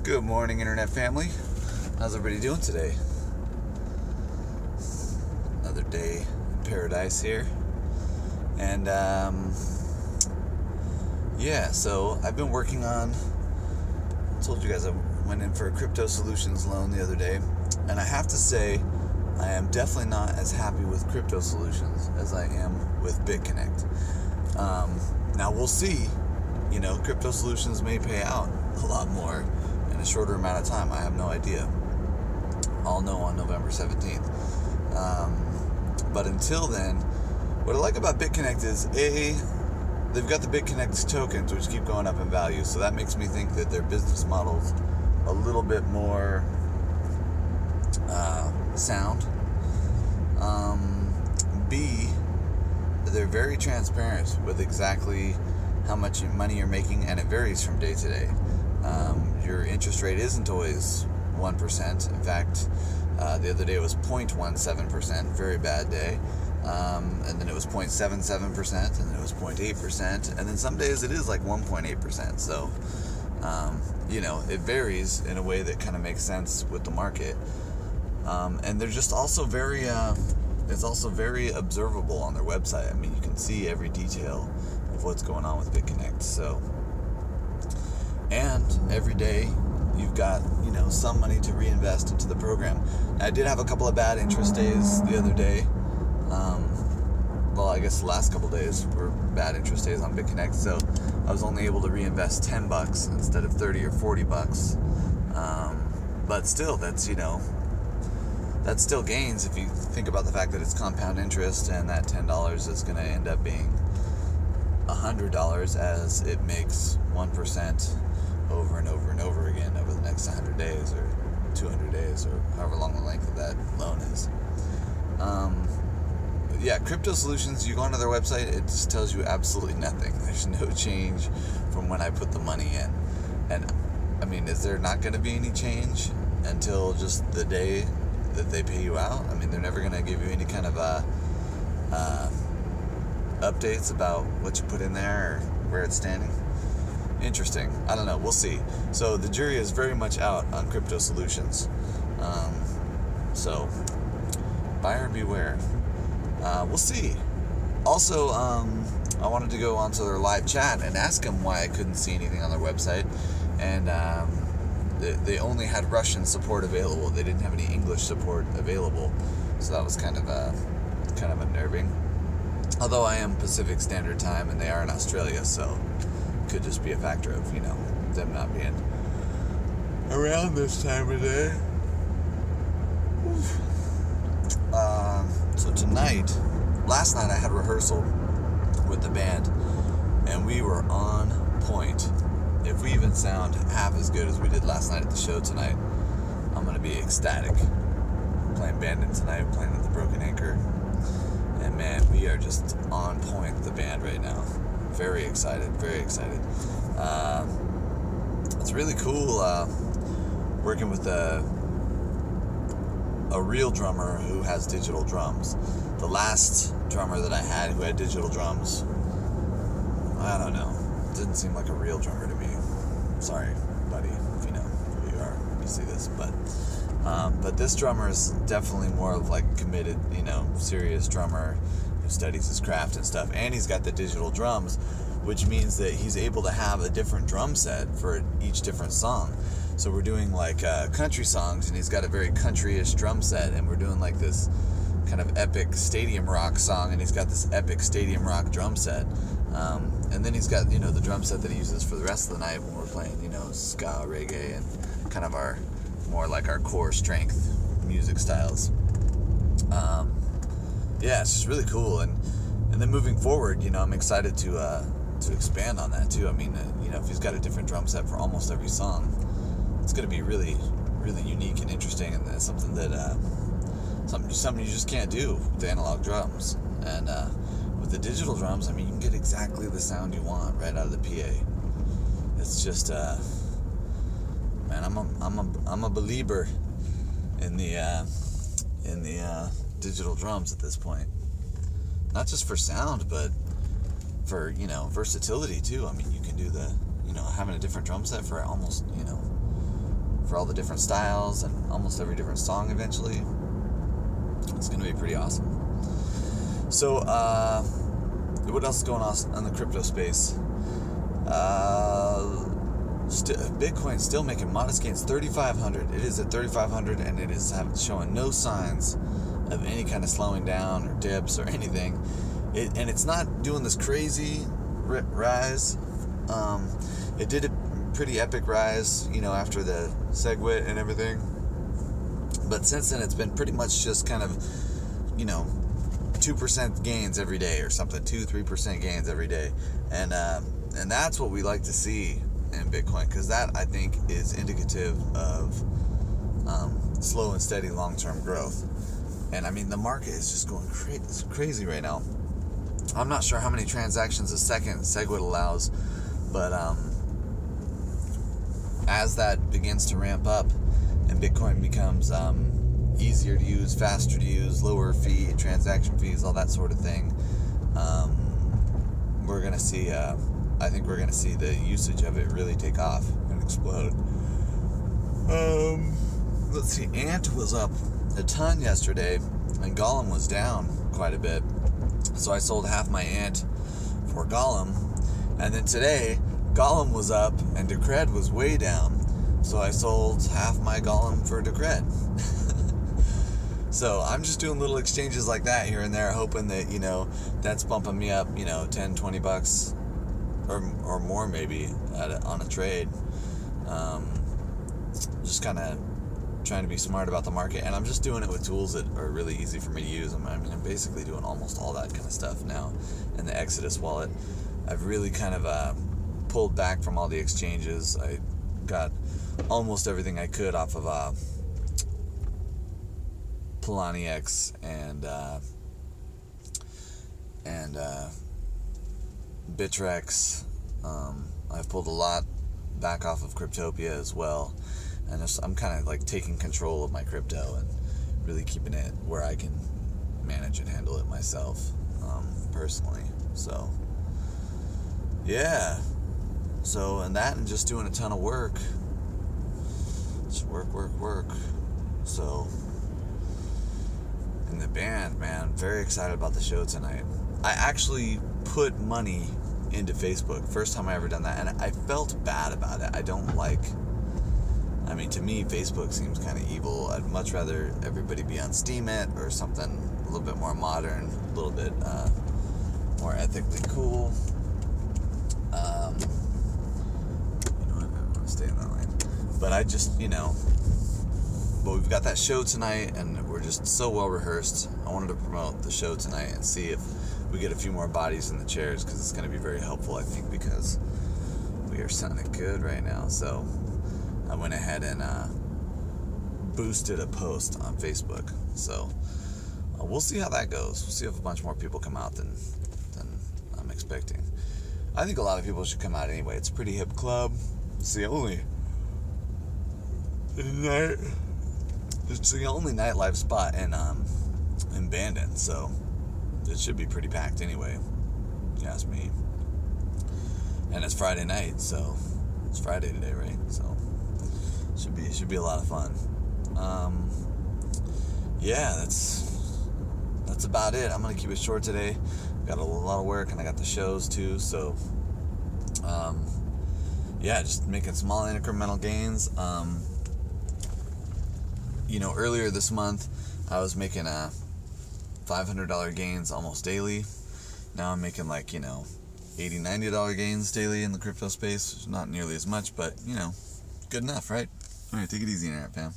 Good morning, Internet family. How's everybody doing today? Another day in paradise here. And, yeah, so I've been working on, I told you guys I went in for a crypto solutions loan the other day. And I have to say, I am definitely not as happy with crypto solutions as I am with BitConnect. Now we'll see, crypto solutions may pay out a lot more in a shorter amount of time. I have no idea. I'll know on November 17th. But until then, what I like about BitConnect is, they've got the BitConnect tokens, which keep going up in value. So that makes me think that their business model's a little bit more sound. B, they're very transparent with exactly how much money you're making, and it varies from day to day. Your interest rate isn't always 1%. In fact, the other day it was 0.17%, very bad day. And then it was 0.77%, and then it was 0.8%, and then some days it is like 1.8%. So, it varies in a way that kind of makes sense with the market. And they're just also very, it's also very observable on their website. I mean, you can see every detail of what's going on with BitConnect. So, and every day you've got, some money to reinvest into the program. I did have a couple of bad interest days the other day. Well, I guess the last couple days were bad interest days on BitConnect, so I was only able to reinvest $10 instead of $30 or $40. But still, that's still gains if you think about the fact that it's compound interest, and that $10 is going to end up being $100 as it makes 1% over and over and over again over the next 100 days or 200 days or however long the length of that loan is. Yeah, crypto solutions, you go onto their website, it just tells you absolutely nothing. There's no change from when I put the money in. And I mean, is there not going to be any change until just the day that they pay you out? I mean, they're never going to give you any kind of updates about what you put in there or where it's standing. Interesting. I don't know. We'll see. So the jury is very much out on crypto solutions. So buyer beware. We'll see. Also, I wanted to go onto their live chat and ask them why I couldn't see anything on their website. And they only had Russian support available. They didn't have any English support available. So that was kind of unnerving. Although I am Pacific Standard Time and they are in Australia, so it could just be a factor of, them not being around this time of day. So last night I had rehearsal with the band, and we were on point. If we even sound half as good as we did last night at the show tonight, I'm going to be ecstatic. We're playing Bandit tonight, playing at the Broken Anchor, and man, we are just on point, the band right now. Very excited, very excited. It's really cool working with a real drummer who has digital drums. The last drummer that I had who had digital drums, I don't know, didn't seem like a real drummer to me. Sorry, buddy, if you know who you are, you see this, but this drummer is definitely more of like a committed, serious drummer who studies his craft and stuff, and he's got the digital drums, which means that he's able to have a different drum set for each different song. So we're doing like country songs, and he's got a very country-ish drum set, and we're doing like this kind of epic stadium rock song, and he's got this epic stadium rock drum set. And then he's got, the drum set that he uses for the rest of the night when we're playing, ska, reggae, and kind of our core strength music styles. Yeah, it's just really cool. And then moving forward, I'm excited to expand on that too. I mean, if he's got a different drum set for almost every song, it's going to be really, really unique and interesting, and that's something that something you just can't do with the analog drums. And with the digital drums, I mean, you can get exactly the sound you want right out of the PA. It's just, man, I'm a believer in the digital drums at this point. Not just for sound, but for, versatility too. I mean, you can do the, having a different drum set for almost, for all the different styles and almost every different song eventually. It's going to be pretty awesome. So, what else is going on in the crypto space? Bitcoin still making modest gains, 3,500. It is at 3,500, and it is showing no signs of any kind of slowing down or dips or anything. And it's not doing this crazy rise. It did a pretty epic rise, after the SegWit and everything. But since then, it's been pretty much just kind of, 2% gains every day or something, 2-3% gains every day. And that's what we like to see in Bitcoin, because that, I think, is indicative of slow and steady long-term growth. And I mean, the market is just going crazy right now. I'm not sure how many transactions a second SegWit allows, but as that begins to ramp up and Bitcoin becomes easier to use, faster to use, lower fee, transaction fees, all that sort of thing, we're going to see, I think we're going to see the usage of it really take off and explode. Let's see, Ant was up a ton yesterday, and Gollum was down quite a bit. So I sold half my Ant for Gollum, and then today, Gollum was up, and Decred was way down. So I sold half my Gollum for Decred. So I'm just doing little exchanges like that here and there, hoping that, that's bumping me up, $10-20 or more maybe on a trade. Just kind of trying to be smart about the market, and I'm just doing it with tools that are really easy for me to use. I'm basically doing almost all that kind of stuff now in the Exodus wallet. I've really kind of pulled back from all the exchanges. I got almost everything I could off of Poloniex and Bittrex. I've pulled a lot back off of Cryptopia as well, and I'm kind of like taking control of my crypto and really keeping it where I can manage and handle it myself, personally. So yeah, and just doing a ton of work. Just work. So, and the band, man, very excited about the show tonight. I actually put money into Facebook. First time I ever done that, and I felt bad about it. To me, Facebook seems kind of evil. I'd much rather everybody be on Steemit or something a little bit more modern, a little bit more ethically cool. I want to stay in that lane. But I just, but we've got that show tonight, and we're just so well rehearsed. I wanted to promote the show tonight and see if we get a few more bodies in the chairs, because it's going to be very helpful, I think, because we are sounding good right now. So I went ahead and boosted a post on Facebook. So we'll see how that goes. We'll see if a bunch more people come out than I'm expecting. I think a lot of people should come out anyway. It's a pretty hip club. It's the only nightlife spot in Bandon, so it should be pretty packed anyway, if you ask me. And it's Friday night, so it's Friday today, right? So it should be a lot of fun. Yeah, that's about it. I'm gonna keep it short today. Got a lot of work, and I got the shows too, so yeah, just making small incremental gains. Earlier this month I was making $500 gains almost daily. Now I'm making $80-90 gains daily in the crypto space. Not nearly as much, but good enough, right? All right, take it easy, Internet fam.